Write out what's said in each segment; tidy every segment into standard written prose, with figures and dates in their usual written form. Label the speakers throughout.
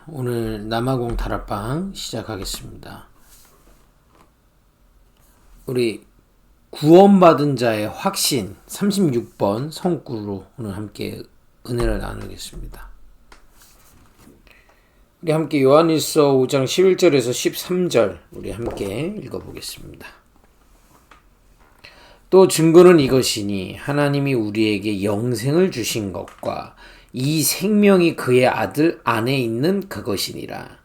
Speaker 1: 오늘 남아공 다락방 시작하겠습니다. 우리 구원받은 자의 확신 36번 성구로 오늘 함께 은혜를 나누겠습니다. 우리 함께 요한일서 5장 11절에서 13절 우리 함께 읽어보겠습니다. 또 증거는 이것이니 하나님이 우리에게 영생을 주신 것과 이 생명이 그의 아들 안에 있는 그것이니라.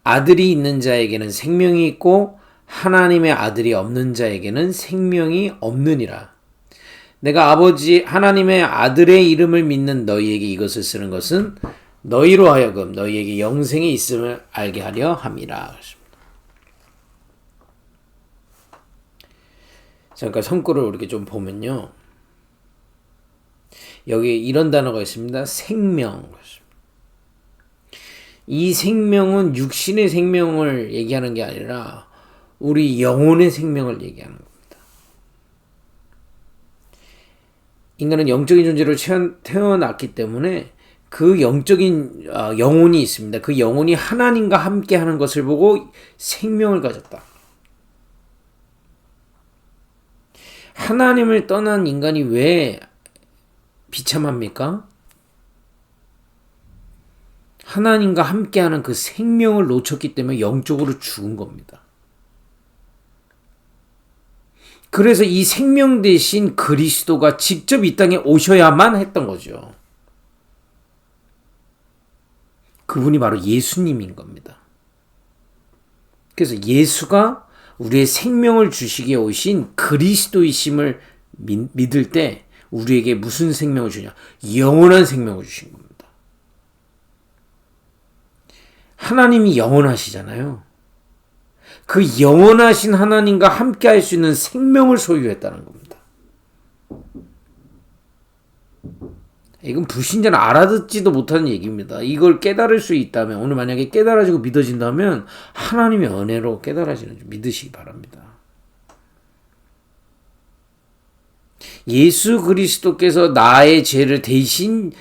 Speaker 1: 아들이 있는 자에게는 생명이 있고 하나님의 아들이 없는 자에게는 생명이 없느니라. 내가 아버지 하나님의 아들의 이름을 믿는 너희에게 이것을 쓰는 것은 너희로 하여금 너희에게 영생이 있음을 알게 하려 함이라. 그러니까 성구를 이렇게 좀 보면요. 여기 이런 단어가 있습니다. 생명. 이 생명은 육신의 생명을 얘기하는 게 아니라 우리 영혼의 생명을 얘기하는 겁니다. 인간은 영적인 존재로 태어났기 때문에 그 영적인 영혼이 있습니다. 그 영혼이 하나님과 함께 하는 것을 보고 생명을 가졌다. 하나님을 떠난 인간이 왜 비참합니까? 하나님과 함께하는 그 생명을 놓쳤기 때문에 영적으로 죽은 겁니다. 그래서 이 생명 대신 그리스도가 직접 이 땅에 오셔야만 했던 거죠. 그분이 바로 예수님인 겁니다. 그래서 예수가 우리의 생명을 주시기에 오신 그리스도이심을 믿을 때 우리에게 무슨 생명을 주냐? 영원한 생명을 주신 겁니다. 하나님이 영원하시잖아요. 그 영원하신 하나님과 함께 할 수 있는 생명을 소유했다는 겁니다. 이건 불신자는 알아듣지도 못하는 얘기입니다. 이걸 깨달을 수 있다면, 오늘 만약에 깨달아지고 믿어진다면 하나님의 은혜로 깨달아지는 줄 믿으시기 바랍니다. 예수 그리스도께서 나의 죄를 대신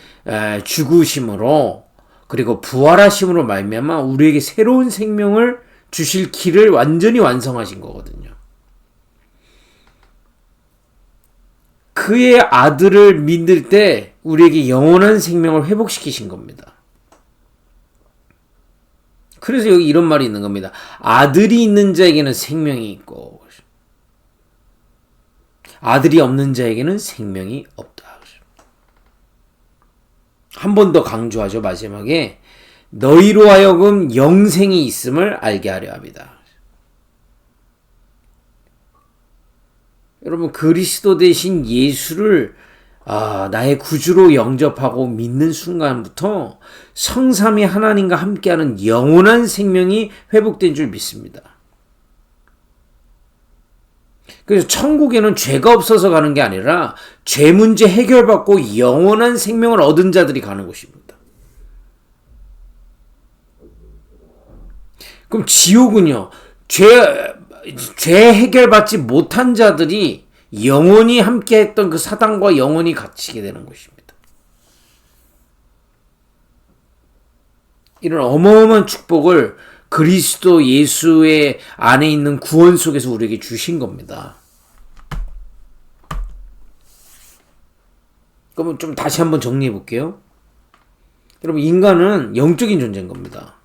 Speaker 1: 죽으심으로 그리고 부활하심으로 말미암아 우리에게 새로운 생명을 주실 길을 완전히 완성하신 거거든요. 그의 아들을 믿을 때 우리에게 영원한 생명을 회복시키신 겁니다. 그래서 여기 이런 말이 있는 겁니다. 아들이 있는 자에게는 생명이 있고 아들이 없는 자에게는 생명이 없다. 한 번 더 강조하죠. 마지막에 너희로 하여금 영생이 있음을 알게 하려 합니다. 여러분 그리스도 대신 예수를 나의 구주로 영접하고 믿는 순간부터 성삼위 하나님과 함께하는 영원한 생명이 회복된 줄 믿습니다. 그래서 천국에는 죄가 없어서 가는 게 아니라 죄 문제 해결받고 영원한 생명을 얻은 자들이 가는 곳입니다. 그럼 지옥은요, 죄 해결받지 못한 자들이 영원히 함께 했던 그 사단과 영원히 갇히게 되는 것입니다. 이런 어마어마한 축복을 그리스도 예수의 안에 있는 구원 속에서 우리에게 주신 겁니다. 그럼 좀 다시 한번 정리해 볼게요. 여러분 인간은 영적인 존재인 겁니다.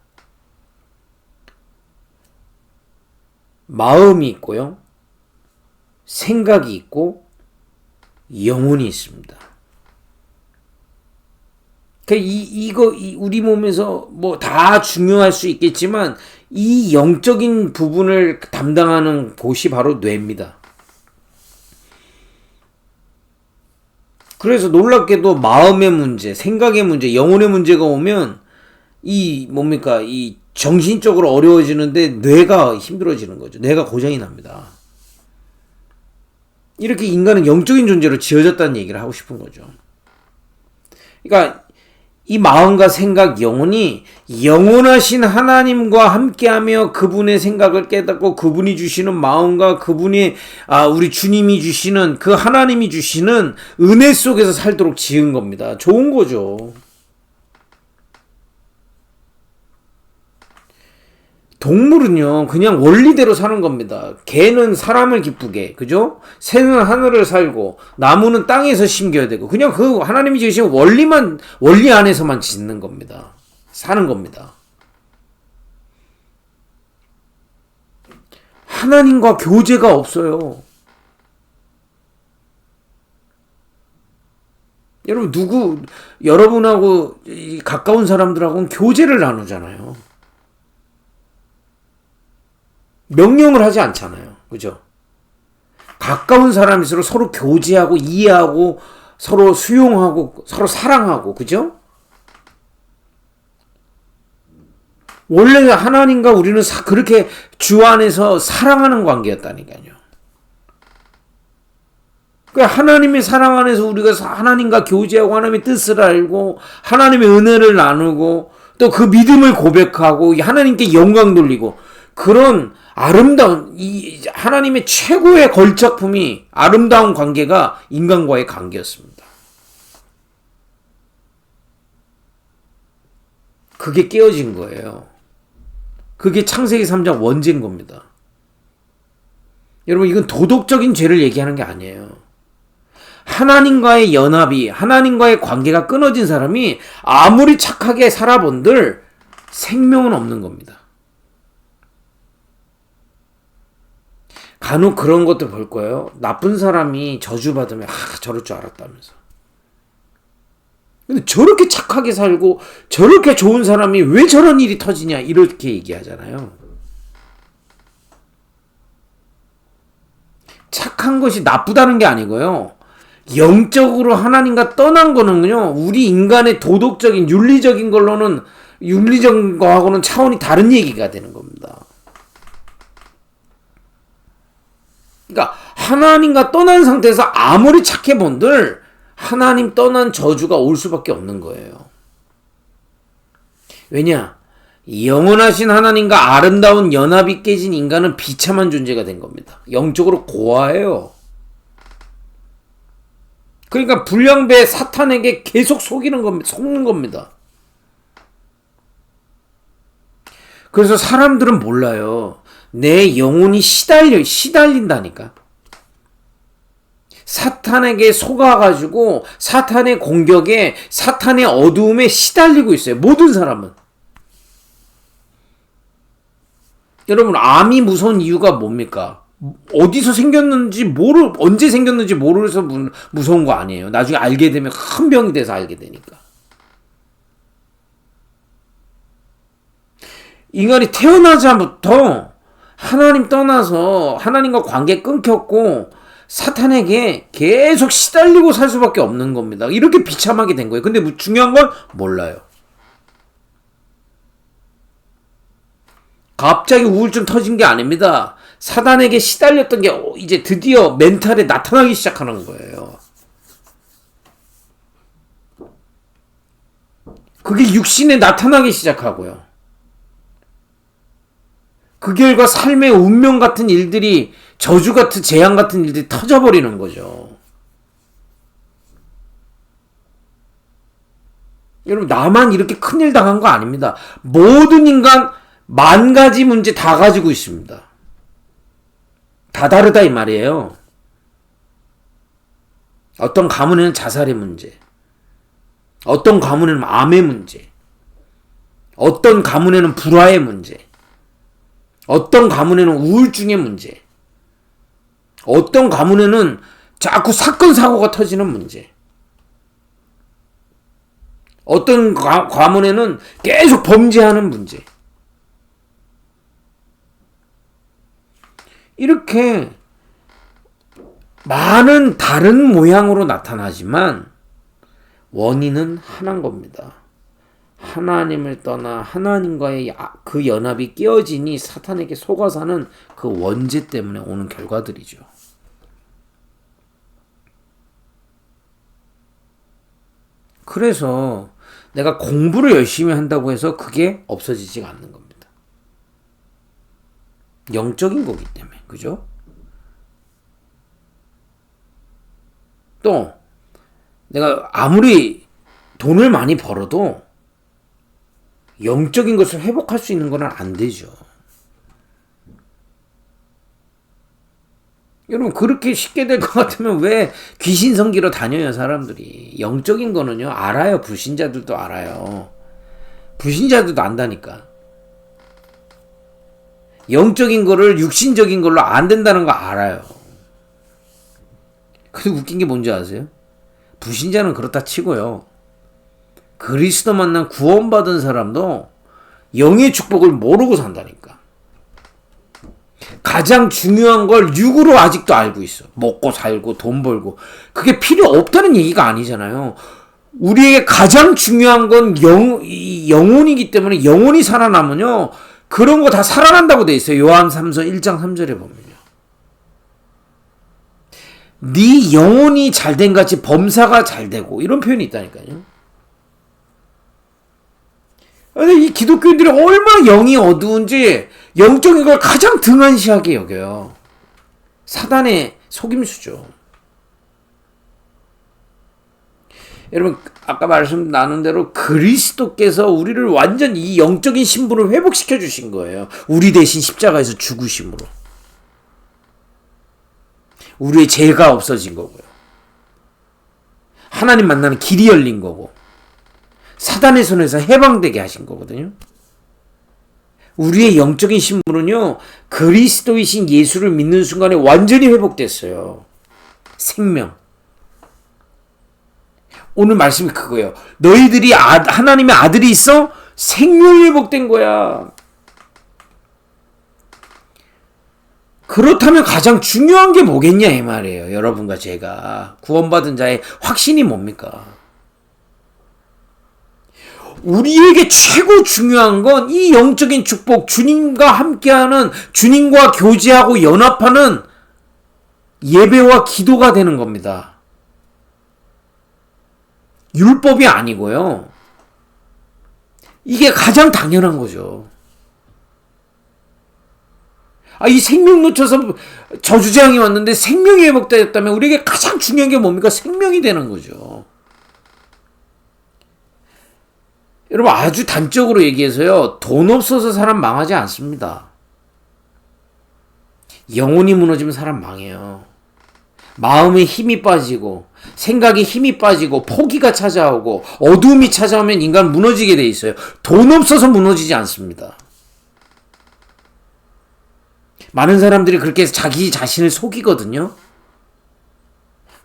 Speaker 1: 마음이 있고요. 생각이 있고 영혼이 있습니다. 우리 몸에서 뭐 다 중요할 수 있겠지만 이 영적인 부분을 담당하는 곳이 바로 뇌입니다. 그래서 놀랍게도 마음의 문제, 생각의 문제, 영혼의 문제가 오면 이 정신적으로 어려워지는데 뇌가 힘들어지는 거죠. 뇌가 고장이 납니다. 이렇게 인간은 영적인 존재로 지어졌다는 얘기를 하고 싶은 거죠. 그러니까 이 마음과 생각, 영혼이 영원하신 하나님과 함께하며 그분의 생각을 깨닫고 그분이 주시는 마음과 그분이 우리 주님이 주시는 그 하나님이 주시는 은혜 속에서 살도록 지은 겁니다. 좋은 거죠. 동물은요, 그냥 원리대로 사는 겁니다. 개는 사람을 기쁘게, 그죠? 새는 하늘을 살고, 나무는 땅에서 심겨야 되고, 그냥 그 하나님이 지으신 원리 안에서만 짓는 겁니다. 사는 겁니다. 하나님과 교제가 없어요. 여러분하고 가까운 사람들하고는 교제를 나누잖아요. 명령을 하지 않잖아요. 그죠? 가까운 사람일수록 서로 교제하고 이해하고 서로 수용하고 서로 사랑하고, 그죠? 원래 하나님과 우리는 그렇게 주 안에서 사랑하는 관계였다니까요. 하나님의 사랑 안에서 우리가 하나님과 교제하고 하나님의 뜻을 알고 하나님의 은혜를 나누고 또 그 믿음을 고백하고 하나님께 영광 돌리고, 그런 아름다운 이 하나님의 최고의 걸작품이 아름다운 관계가 인간과의 관계였습니다. 그게 깨어진 거예요. 그게 창세기 3장 원죄인 겁니다. 여러분, 이건 도덕적인 죄를 얘기하는 게 아니에요. 하나님과의 연합이, 하나님과의 관계가 끊어진 사람이 아무리 착하게 살아본들 생명은 없는 겁니다. 간혹 그런 것도 볼 거예요. 나쁜 사람이 저주받으면 저럴 줄 알았다면서. 근데 저렇게 착하게 살고 저렇게 좋은 사람이 왜 저런 일이 터지냐, 이렇게 얘기하잖아요. 착한 것이 나쁘다는 게 아니고요. 영적으로 하나님과 떠난 거는요, 우리 인간의 도덕적인 윤리적인 거하고는 차원이 다른 얘기가 되는 겁니다. 그러니까 하나님과 떠난 상태에서 아무리 착해 본들 하나님 떠난 저주가 올 수밖에 없는 거예요. 왜냐? 영원하신 하나님과 아름다운 연합이 깨진 인간은 비참한 존재가 된 겁니다. 영적으로 고아해요. 그러니까 불량배 사탄에게 계속 속는 겁니다. 그래서 사람들은 몰라요. 내 영혼이 시달린다니까. 사탄에게 속아가지고 사탄의 공격에, 사탄의 어두움에 시달리고 있어요. 모든 사람은. 여러분, 암이 무서운 이유가 뭡니까? 어디서 생겼는지 언제 생겼는지 모르서 무서운 거 아니에요. 나중에 알게 되면 큰 병이 돼서 알게 되니까. 인간이 태어나자부터 하나님 떠나서 하나님과 관계 끊겼고 사탄에게 계속 시달리고 살 수밖에 없는 겁니다. 이렇게 비참하게 된 거예요. 근데 중요한 건 몰라요. 갑자기 우울증 터진 게 아닙니다. 사단에게 시달렸던 게 이제 드디어 멘탈에 나타나기 시작하는 거예요. 그게 육신에 나타나기 시작하고요. 그 결과 삶의 운명 같은 일들이, 저주 같은, 재앙 같은 일들이 터져버리는 거죠. 여러분, 나만 이렇게 큰일 당한 거 아닙니다. 모든 인간 10,000가지 문제 다 가지고 있습니다. 다 다르다 이 말이에요. 어떤 가문에는 자살의 문제, 어떤 가문에는 암의 문제, 어떤 가문에는 불화의 문제, 어떤 가문에는 우울증의 문제, 어떤 가문에는 자꾸 사건 사고가 터지는 문제, 어떤 가문에는 계속 범죄하는 문제. 이렇게 많은 다른 모양으로 나타나지만 원인은 하나인 겁니다. 하나님을 떠나 하나님과의 그 연합이 깨어지니 사탄에게 속아 사는 그 원죄 때문에 오는 결과들이죠. 그래서 내가 공부를 열심히 한다고 해서 그게 없어지지가 않는 겁니다. 영적인 거기 때문에. 그죠? 또 내가 아무리 돈을 많이 벌어도 영적인 것을 회복할 수 있는 건 안 되죠. 여러분 그렇게 쉽게 될 것 같으면 왜 귀신 섬기러 다녀요 사람들이. 영적인 거는요 알아요. 불신자들도 알아요. 불신자들도 안다니까. 영적인 거를 육신적인 걸로 안 된다는 거 알아요. 근데 웃긴 게 뭔지 아세요? 불신자는 그렇다 치고요. 그리스도 만난 구원받은 사람도 영의 축복을 모르고 산다니까. 가장 중요한 걸 육으로 아직도 알고 있어. 먹고 살고 돈 벌고. 그게 필요 없다는 얘기가 아니잖아요. 우리에게 가장 중요한 건 영혼이기 때문에 영혼이 살아나면요. 그런 거 다 살아난다고 돼 있어요. 요한 3서 1장 3절에 보면요. 네 영혼이 잘된 같이 범사가 잘되고 이런 표현이 있다니까요. 근데 이 기독교인들이 얼마나 영이 어두운지 영적인 걸 가장 등한시하게 여겨요. 사단의 속임수죠. 여러분 아까 말씀 나눈 대로 그리스도께서 우리를 완전 이 영적인 신분을 회복시켜 주신 거예요. 우리 대신 십자가에서 죽으심으로. 우리의 죄가 없어진 거고요. 하나님 만나는 길이 열린 거고. 사단의 손에서 해방되게 하신 거거든요. 우리의 영적인 신분은요. 그리스도이신 예수를 믿는 순간에 완전히 회복됐어요. 생명. 오늘 말씀이 그거예요. 너희들이 하나님의 아들이 있어? 생명이 회복된 거야. 그렇다면 가장 중요한 게 뭐겠냐 이 말이에요. 여러분과 제가 구원받은 자의 확신이 뭡니까? 우리에게 최고 중요한 건 이 영적인 축복, 주님과 함께하는, 주님과 교제하고 연합하는 예배와 기도가 되는 겁니다. 율법이 아니고요. 이게 가장 당연한 거죠. 이 생명 놓쳐서 저주재앙이 왔는데 생명이 회복되었다면 우리에게 가장 중요한 게 뭡니까? 생명이 되는 거죠. 여러분 아주 단적으로 얘기해서요. 돈 없어서 사람 망하지 않습니다. 영혼이 무너지면 사람 망해요. 마음에 힘이 빠지고 생각에 힘이 빠지고 포기가 찾아오고 어두움이 찾아오면 인간 무너지게 돼 있어요. 돈 없어서 무너지지 않습니다. 많은 사람들이 그렇게 해서 자기 자신을 속이거든요.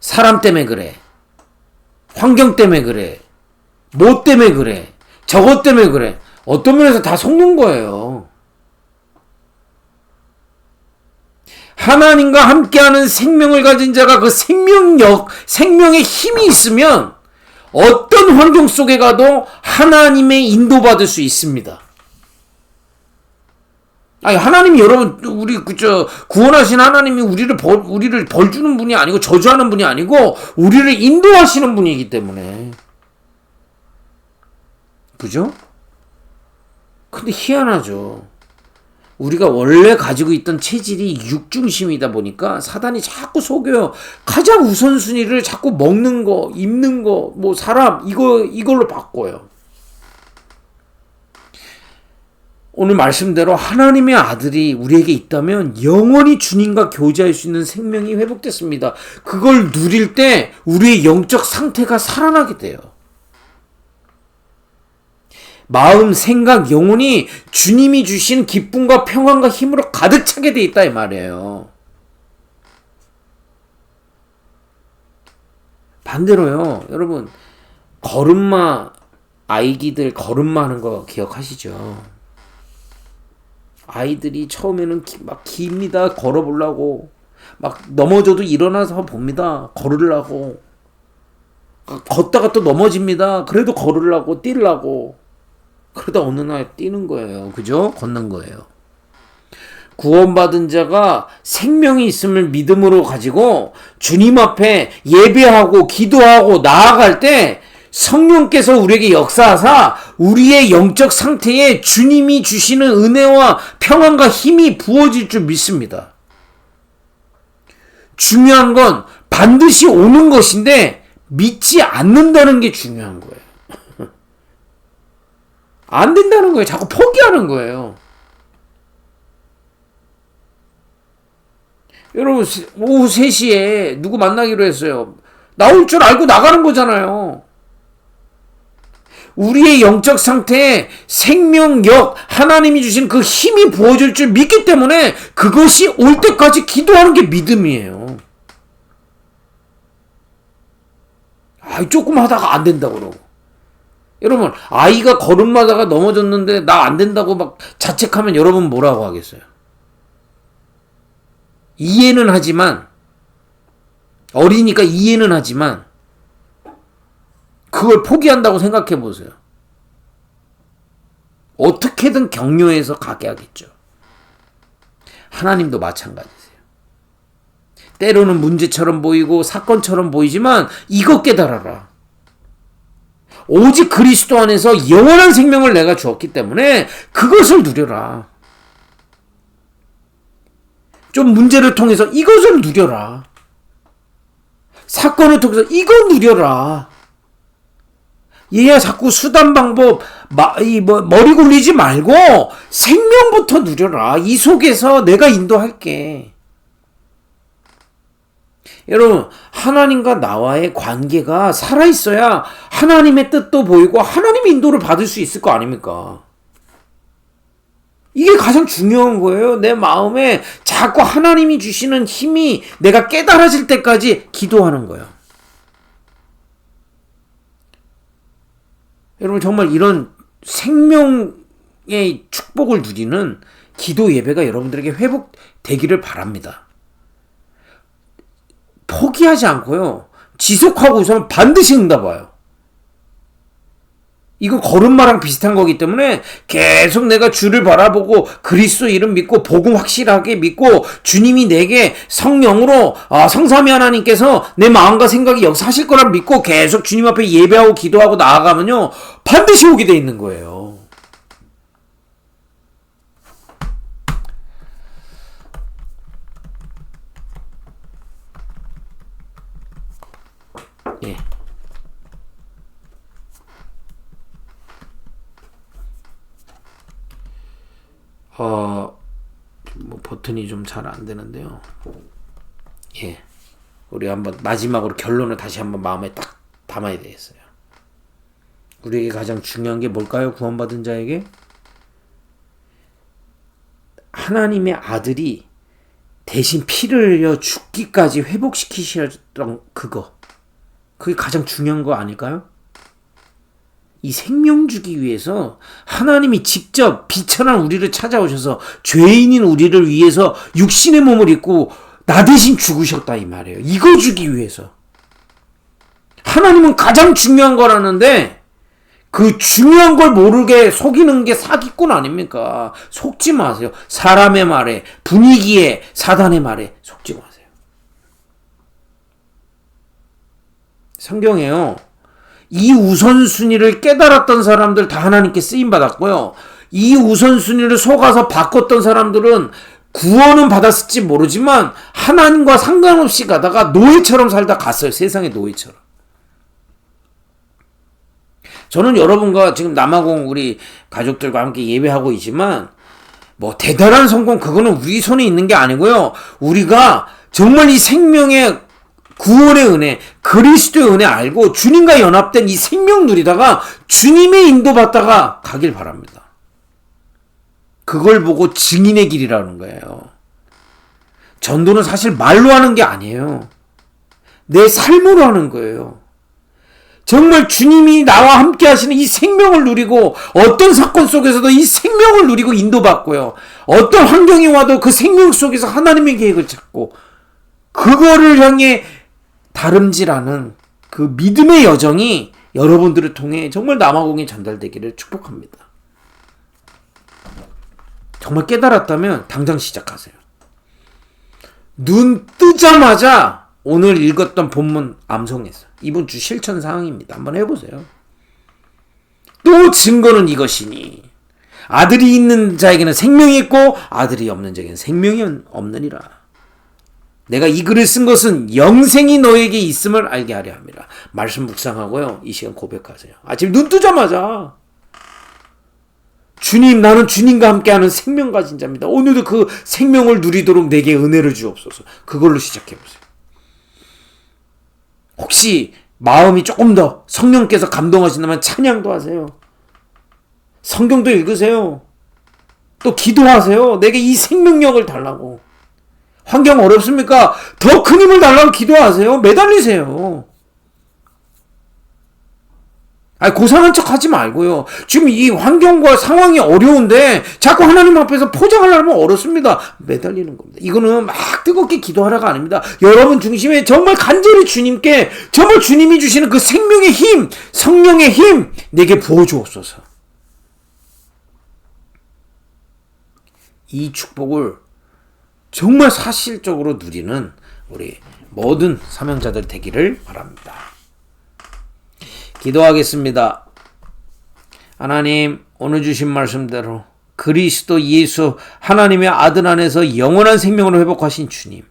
Speaker 1: 사람 때문에 그래. 환경 때문에 그래. 뭐 때문에 그래. 저것 때문에 그래. 어떤 면에서 다 속는 거예요. 하나님과 함께하는 생명을 가진 자가 그 생명의 힘이 있으면 어떤 환경 속에 가도 하나님의 인도받을 수 있습니다. 하나님이 여러분, 구원하신 하나님이 우리를 벌주는 분이 아니고 저주하는 분이 아니고 우리를 인도하시는 분이기 때문에. 그죠? 근데 희한하죠. 우리가 원래 가지고 있던 체질이 육중심이다 보니까 사단이 자꾸 속여요. 가장 우선순위를 자꾸 먹는 거, 입는 거, 사람, 이걸로 바꿔요. 오늘 말씀대로 하나님의 아들이 우리에게 있다면 영원히 주님과 교제할 수 있는 생명이 회복됐습니다. 그걸 누릴 때 우리의 영적 상태가 살아나게 돼요. 마음, 생각, 영혼이 주님이 주신 기쁨과 평안과 힘으로 가득 차게 돼 있다 이 말이에요. 반대로요. 여러분 아이기들 걸음마 하는 거 기억하시죠? 아이들이 처음에는 막 깁니다. 걸어보려고. 막 넘어져도 일어나서 봅니다. 걸으려고. 걷다가 또 넘어집니다. 그래도 걸으려고, 뛰려고. 그러다 어느 날 뛰는 거예요. 그죠? 걷는 거예요. 구원받은 자가 생명이 있음을 믿음으로 가지고 주님 앞에 예배하고 기도하고 나아갈 때 성령께서 우리에게 역사하사 우리의 영적 상태에 주님이 주시는 은혜와 평안과 힘이 부어질 줄 믿습니다. 중요한 건 반드시 오는 것인데 믿지 않는다는 게 중요한 거예요. 안 된다는 거예요. 자꾸 포기하는 거예요. 여러분, 오후 3시에 누구 만나기로 했어요. 나올 줄 알고 나가는 거잖아요. 우리의 영적 상태에 생명력, 하나님이 주신 그 힘이 부어질 줄 믿기 때문에 그것이 올 때까지 기도하는 게 믿음이에요. 조금 하다가 안 된다고 그러고. 여러분, 아이가 걸음마다가 넘어졌는데 나 안 된다고 막 자책하면 여러분 뭐라고 하겠어요? 이해는 하지만, 어리니까 이해는 하지만, 그걸 포기한다고 생각해 보세요. 어떻게든 격려해서 가게 하겠죠. 하나님도 마찬가지세요. 때로는 문제처럼 보이고 사건처럼 보이지만 이것 깨달아라. 오직 그리스도 안에서 영원한 생명을 내가 주었기 때문에 그것을 누려라. 좀 문제를 통해서 이것을 누려라. 사건을 통해서 이걸 누려라. 얘야 자꾸 수단 방법 머리 굴리지 말고 생명부터 누려라. 이 속에서 내가 인도할게. 여러분, 하나님과 나와의 관계가 살아있어야 하나님의 뜻도 보이고 하나님의 인도를 받을 수 있을 거 아닙니까? 이게 가장 중요한 거예요. 내 마음에 자꾸 하나님이 주시는 힘이 내가 깨달아질 때까지 기도하는 거예요. 여러분, 정말 이런 생명의 축복을 누리는 기도 예배가 여러분들에게 회복되기를 바랍니다. 포기하지 않고요. 지속하고 있으면 반드시 응답와요. 이거 걸음마랑 비슷한 거기 때문에 계속 내가 주를 바라보고 그리스도 이름 믿고 복음 확실하게 믿고 주님이 내게 성령으로 성삼위 하나님께서 내 마음과 생각이 역사하실 거라 믿고 계속 주님 앞에 예배하고 기도하고 나아가면요. 반드시 오게 돼 있는 거예요. 예. 버튼이 좀 잘 안 되는데요. 예. 우리 한번 마지막으로 결론을 다시 한번 마음에 딱 담아야 되겠어요. 우리에게 가장 중요한 게 뭘까요? 구원받은 자에게? 하나님의 아들이 대신 피를 흘려 죽기까지 회복시키셨던 그거. 그게 가장 중요한 거 아닐까요? 이 생명 주기 위해서 하나님이 직접 비천한 우리를 찾아오셔서 죄인인 우리를 위해서 육신의 몸을 입고 나 대신 죽으셨다 이 말이에요. 이거 주기 위해서. 하나님은 가장 중요한 거라는데 그 중요한 걸 모르게 속이는 게 사기꾼 아닙니까? 속지 마세요. 사람의 말에, 분위기에, 사단의 말에 속지 마세요. 성경에요. 이 우선순위를 깨달았던 사람들 다 하나님께 쓰임받았고요. 이 우선순위를 속아서 바꿨던 사람들은 구원은 받았을지 모르지만 하나님과 상관없이 가다가 노예처럼 살다 갔어요. 세상의 노예처럼. 저는 여러분과 지금 남아공 우리 가족들과 함께 예배하고 있지만 뭐 대단한 성공 그거는 우리 손에 있는 게 아니고요. 우리가 정말 이 생명의 구원의 은혜, 그리스도의 은혜 알고 주님과 연합된 이 생명 누리다가 주님의 인도받다가 가길 바랍니다. 그걸 보고 증인의 길이라는 거예요. 전도는 사실 말로 하는 게 아니에요. 내 삶으로 하는 거예요. 정말 주님이 나와 함께 하시는 이 생명을 누리고 어떤 사건 속에서도 이 생명을 누리고 인도받고요. 어떤 환경이 와도 그 생명 속에서 하나님의 계획을 찾고 그거를 향해 다름질하는 그 믿음의 여정이 여러분들을 통해 정말 남아공에 전달되기를 축복합니다. 정말 깨달았다면 당장 시작하세요. 눈 뜨자마자 오늘 읽었던 본문 암송했어요. 이번 주 실천 사항입니다. 한번 해보세요. 또 증거는 이것이니 아들이 있는 자에게는 생명이 있고 아들이 없는 자에게는 생명이 없느니라. 내가 이 글을 쓴 것은 영생이 너에게 있음을 알게 하려 합니다. 말씀 묵상하고요. 이 시간 고백하세요. 아침 눈 뜨자마자 주님, 나는 주님과 함께하는 생명 가진 자입니다. 오늘도 그 생명을 누리도록 내게 은혜를 주옵소서. 그걸로 시작해보세요. 혹시 마음이 조금 더 성령께서 감동하신다면 찬양도 하세요. 성경도 읽으세요. 또 기도하세요. 내게 이 생명력을 달라고. 환경 어렵습니까? 더 큰 힘을 달라고 기도하세요. 매달리세요. 고상한 척 하지 말고요. 지금 이 환경과 상황이 어려운데 자꾸 하나님 앞에서 포장하려면 어렵습니다. 매달리는 겁니다. 이거는 막 뜨겁게 기도하라가 아닙니다. 여러분 중심에 정말 간절히 주님께, 정말 주님이 주시는 그 생명의 힘, 성령의 힘 내게 부어주옵소서. 이 축복을 정말 사실적으로 누리는 우리 모든 사명자들 되기를 바랍니다. 기도하겠습니다. 하나님, 오늘 주신 말씀대로 그리스도 예수 하나님의 아들 안에서 영원한 생명으로 회복하신 주님,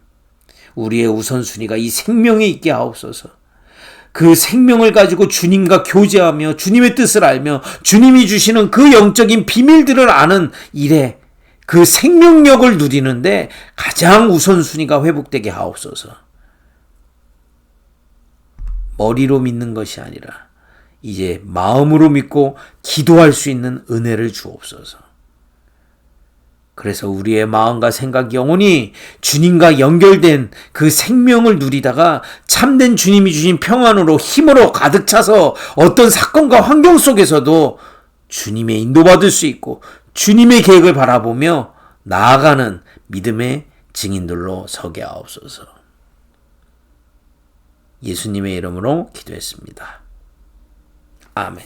Speaker 1: 우리의 우선순위가 이 생명에 있게 하옵소서. 그 생명을 가지고 주님과 교제하며 주님의 뜻을 알며 주님이 주시는 그 영적인 비밀들을 아는 일에 그 생명력을 누리는데 가장 우선순위가 회복되게 하옵소서. 머리로 믿는 것이 아니라 이제 마음으로 믿고 기도할 수 있는 은혜를 주옵소서. 그래서 우리의 마음과 생각, 영혼이 주님과 연결된 그 생명을 누리다가 참된 주님이 주신 평안으로 힘으로 가득 차서 어떤 사건과 환경 속에서도 주님의 인도받을 수 있고 주님의 계획을 바라보며 나아가는 믿음의 증인들로 서게 하옵소서. 예수님의 이름으로 기도했습니다. 아멘.